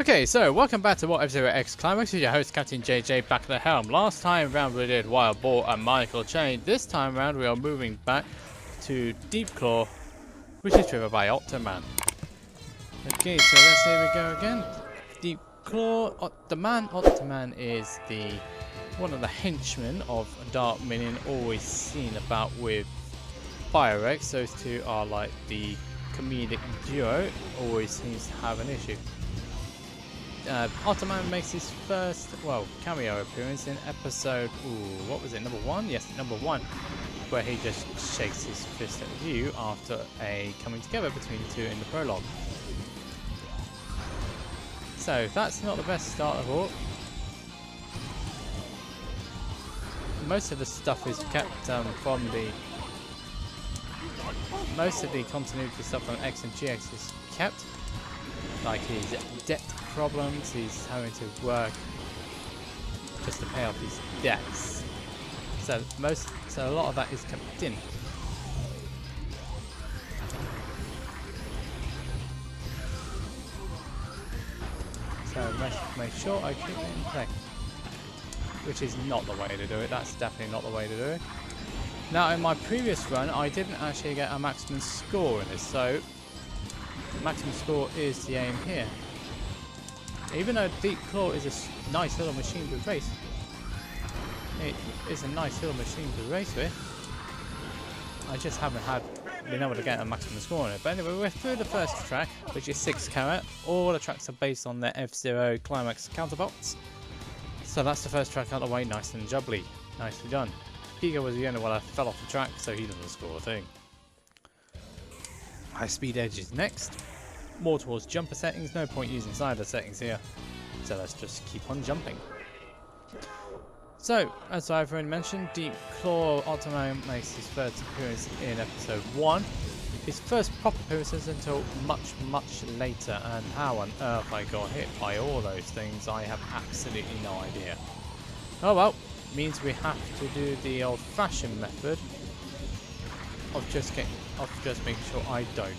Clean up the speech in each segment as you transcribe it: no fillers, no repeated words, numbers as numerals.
Okay, so welcome back to what F-Zero X Climax with your host Captain JJ back at the helm. Last time round we did Wild Boar and Michael Chain. This time round we are moving back to Deep Claw, which is driven by Octoman. Okay, so let's here we go again. Deep Claw, Octoman is one of the henchmen of Dark Minion, always seen about with Fire-X. Those two are like the comedic duo, always seems to have an issue. Octoman makes his first, cameo appearance in episode, what was it, number 1? Yes, number 1, where he just shakes his fist at you after a coming together between the two in the prologue. So that's not the best start of all. Most of the stuff is kept most of the continuity stuff from X and GX is kept. Like his debt problems, he's having to work just to pay off his debts. So a lot of that is kept in. So make sure I keep it in play. Which is not the way to do it, that's definitely not the way to do it. Now in my previous run I didn't actually get a maximum score in this, so maximum score is the aim here. Even though Deep Claw is a nice little machine to race, it is a nice little machine to race with, I just haven't been able to get a maximum score on it. But anyway, we're through the first track, which is 6 Carat. All the tracks are based on their F-Zero Climax counterparts. So that's the first track out of the way, nice and jubbly. Nicely done. Giga was the only one that fell off the track, so he doesn't score a thing. High Speed Edge is next. More towards jumper settings, no point using slider settings here. So let's just keep on jumping. So, as I've already mentioned, Deep Claw Octoman makes his first appearance in episode 1. His first proper appearances until much, much later, and how on earth I got hit by all those things, I have absolutely no idea. Oh well, means we have to do the old-fashioned method of just making sure I don't,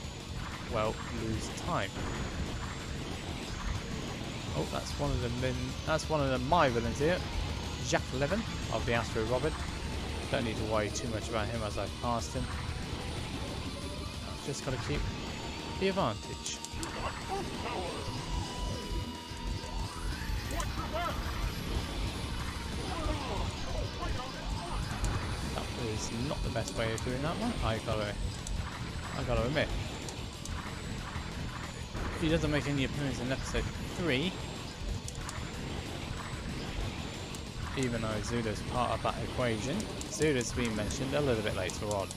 lose time. Oh, that's one of my villains here, Jack Levin of the Astro Robin. Don't need to worry too much about him as I've passed him. I've just got to keep the advantage. That is not the best way of doing that one. I gotta admit. He doesn't make any appearance in episode 3. Even though Zudo's part of that equation. Zudo's been mentioned a little bit later on.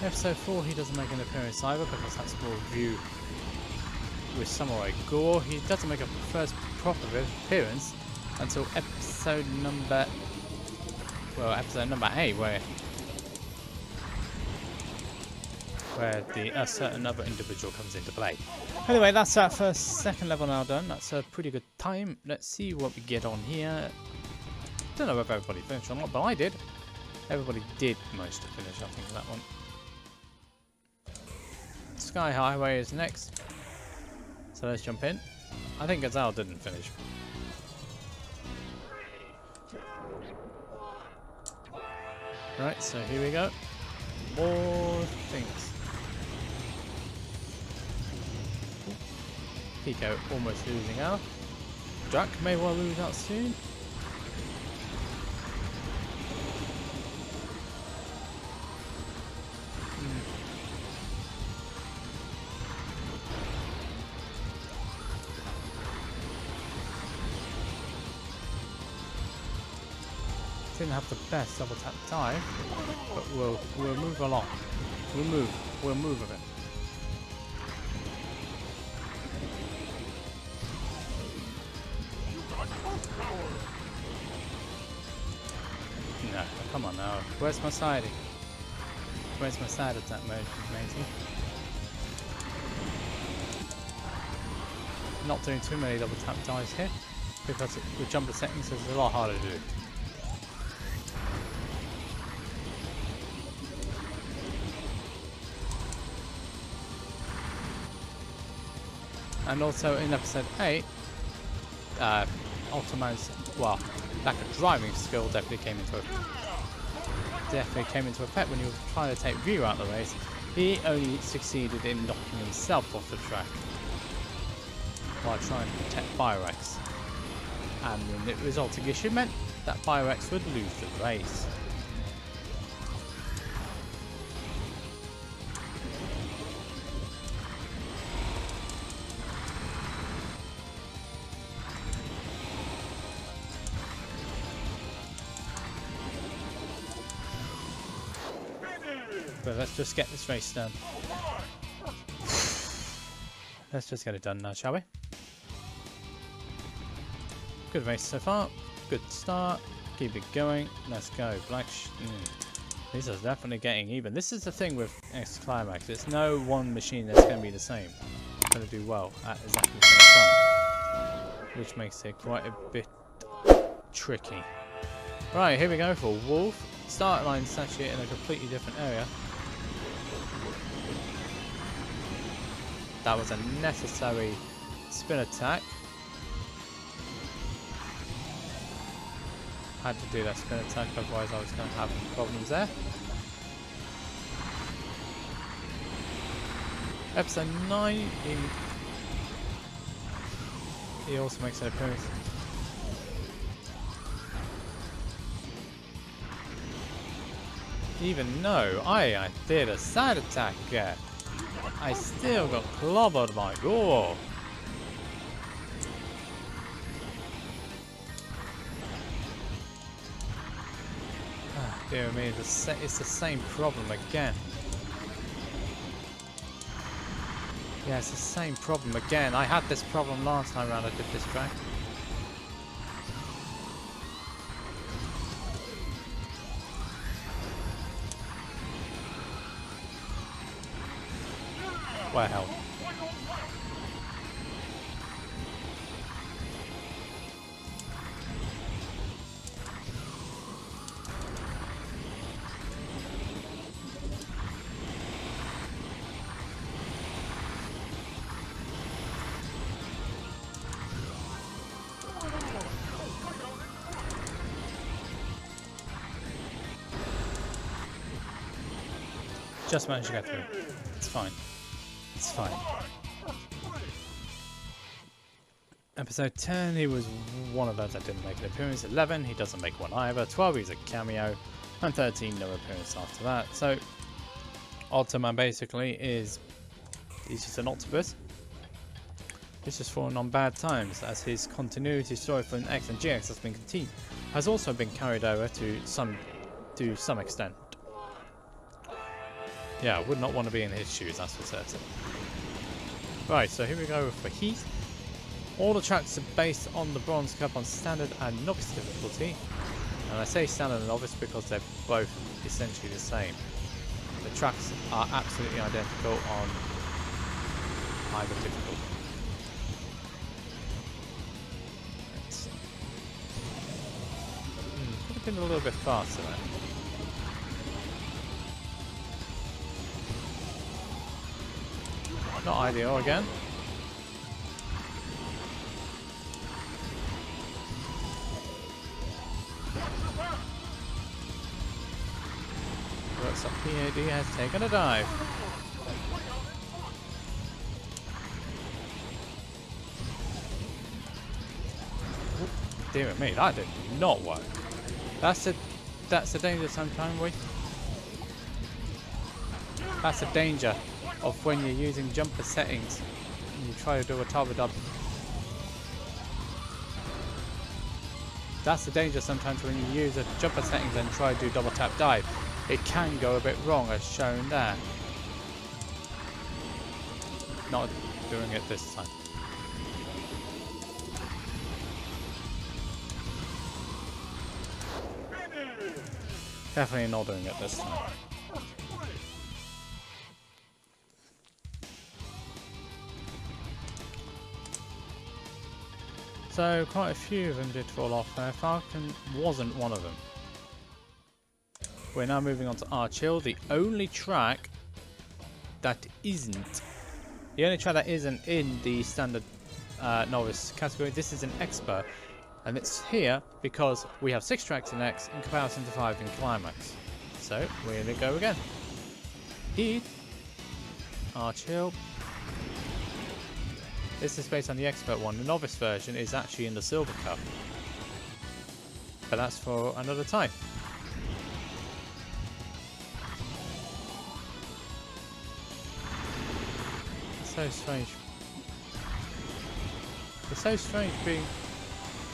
Episode 4 he doesn't make an appearance either, because that's more review with Samurai Gore. He doesn't make a first proper appearance until episode number 8, where a certain other individual comes into play. Anyway, that's that second level now done. That's a pretty good time. Let's see what we get on here. Don't know if everybody finished or not, but I did. Everybody did manage to finish, I think, that one. Sky Highway is next. So let's jump in. I think Gazelle didn't finish. Right, so here we go. More things. Pico almost losing out. Jack may well lose out soon. Didn't have the best double tap time, but we'll move along. We'll move a bit. No, come on now. Where's my side? Where's my side attack mode, matey? not doing too many double tap dives here because with jumper settings it's a lot harder to do. And also in episode 8, Ultima's, well, lack of driving skill definitely came into effect when he was trying to take Ryu out of the race. He only succeeded in knocking himself off the track while trying to protect F-Zero. And the resulting issue meant that F-Zero would lose the race. But let's just get this race done. Let's just get it done now, shall we? Good race so far. Good start. Keep it going. Let's go. These are definitely getting even. This is the thing with X Climax. There's no one machine that's going to be the same. It's going to do well at exactly the same time. Which makes it quite a bit tricky. Right, here we go for Wolf. Start line's actually in a completely different area. That was a necessary spin attack. Had to do that spin attack, otherwise I was going to have problems there. Episode 9, he also makes an appearance. Even though I did a side attack, I still got clobbered by gore. Dear me, it's the same problem again. Yeah, it's the same problem again. I had this problem last time around I did this track. Well. Just managed to get through. It's fine. It's fine. Episode 10, he was one of those that didn't make an appearance. 11, he doesn't make one either. 12, he's a cameo. And 13, no appearance after that. So, Ultima basically he's just an octopus. He's just fallen on bad times, as his continuity story for an X and GX has also been carried over to some extent. Yeah, I would not want to be in his shoes, that's for certain. Right, so here we go for Heat. All the tracks are based on the Bronze Cup on Standard and Novice difficulty. And I say Standard and Novice because they're both essentially the same. The tracks are absolutely identical on either difficulty. Could have been a little bit faster there. Not ideal again. Looks like PAD has taken a dive. Ooh, dear me, that did not work. That's the danger sometimes with. That's the danger of when you're using jumper settings and you try to do a turbo dub. That's the danger sometimes when you use a jumper settings and try to do double tap dive. It can go a bit wrong, as shown there. Not doing it this time. Definitely not doing it this time. So quite a few of them did fall off there. Falcon wasn't one of them. We're now moving on to Arch Hill, the only track that isn't. The only track that isn't in the standard novice category. This is an expert, and it's here because we have 6 tracks in X in comparison to 5 in Climax. So we're gonna go again. Heat, Arch Hill. This is based on the expert one. The novice version is actually in the Silver Cup, but that's for another time. It's so strange. It's so strange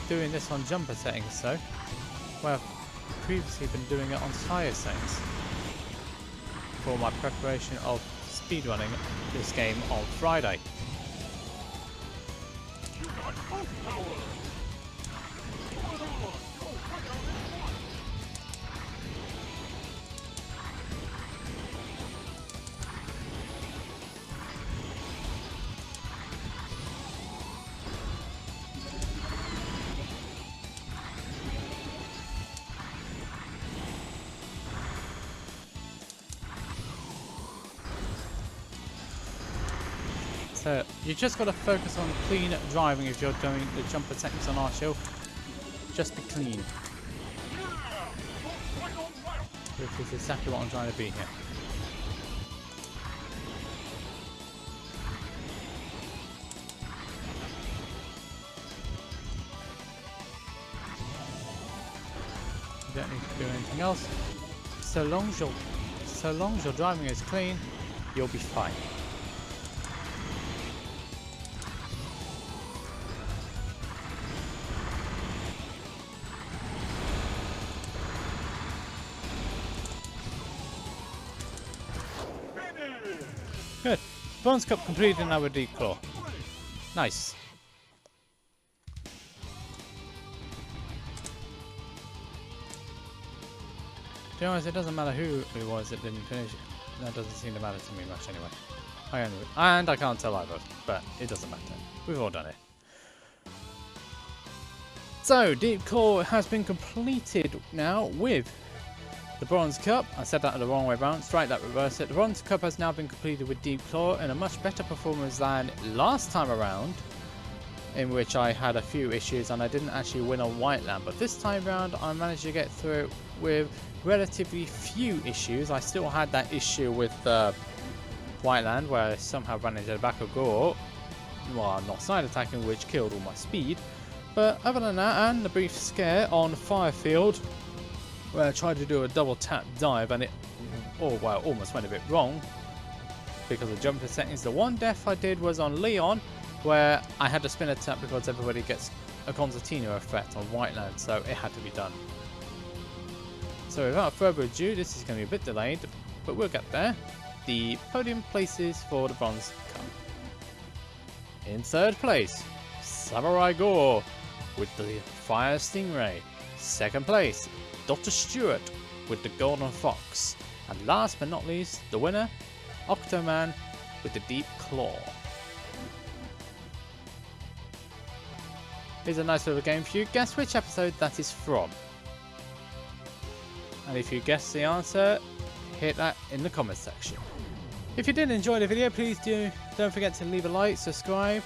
doing this on jumper settings, so well, I've previously been doing it on tyre settings for my preparation of speedrunning this game on Friday. So you just got to focus on clean driving if you're doing the jumper techniques on Arch Hill. Just be clean. Which is exactly what I'm trying to be here. You don't need to do anything else. So long as your driving is clean, you'll be fine. Good. Bronze Cup completed now with Deep Claw. Nice. To be honest, it doesn't matter who it was that didn't finish it. That doesn't seem to matter to me much anyway. And I can't tell either, but it doesn't matter. We've all done it. So, Deep Claw has been completed now with the Bronze Cup. I said that the wrong way around. Strike that, reverse it. The Bronze Cup has now been completed with Deep Claw and a much better performance than last time around, in which I had a few issues and I didn't actually win on Whiteland. But this time around, I managed to get through it with relatively few issues. I still had that issue with Whiteland where I somehow ran into the back of Gore while not side attacking, which killed all my speed. But other than that, and the brief scare on Firefield, where I tried to do a double tap dive and it almost went a bit wrong because of jumper settings. The one death I did was on Leon, where I had to spin a tap because everybody gets a concertina effect on Whiteland, so it had to be done. So without further ado, this is going to be a bit delayed, but we'll get there. The podium places for the Bronze Cup. In 3rd place, Samurai Gore with the Fire Stingray. 2nd place, Dr. Stewart with the Golden Fox. And last but not least, the winner, Octoman with the Deep Claw. Here's a nice little game for you. Guess which episode that is from. And if you guess the answer, hit that in the comments section. If you did enjoy the video, please don't forget to leave a like, subscribe,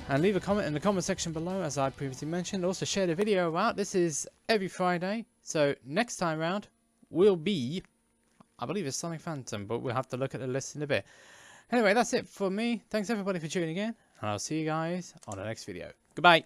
and leave a comment in the comment section below, as I previously mentioned. Also share the video out. This is every Friday, so next time round will be, I believe it's Sonic Phantom, but we'll have to look at the list in a bit. Anyway, that's it for me. Thanks everybody for tuning in, and I'll see you guys on the next video. Goodbye.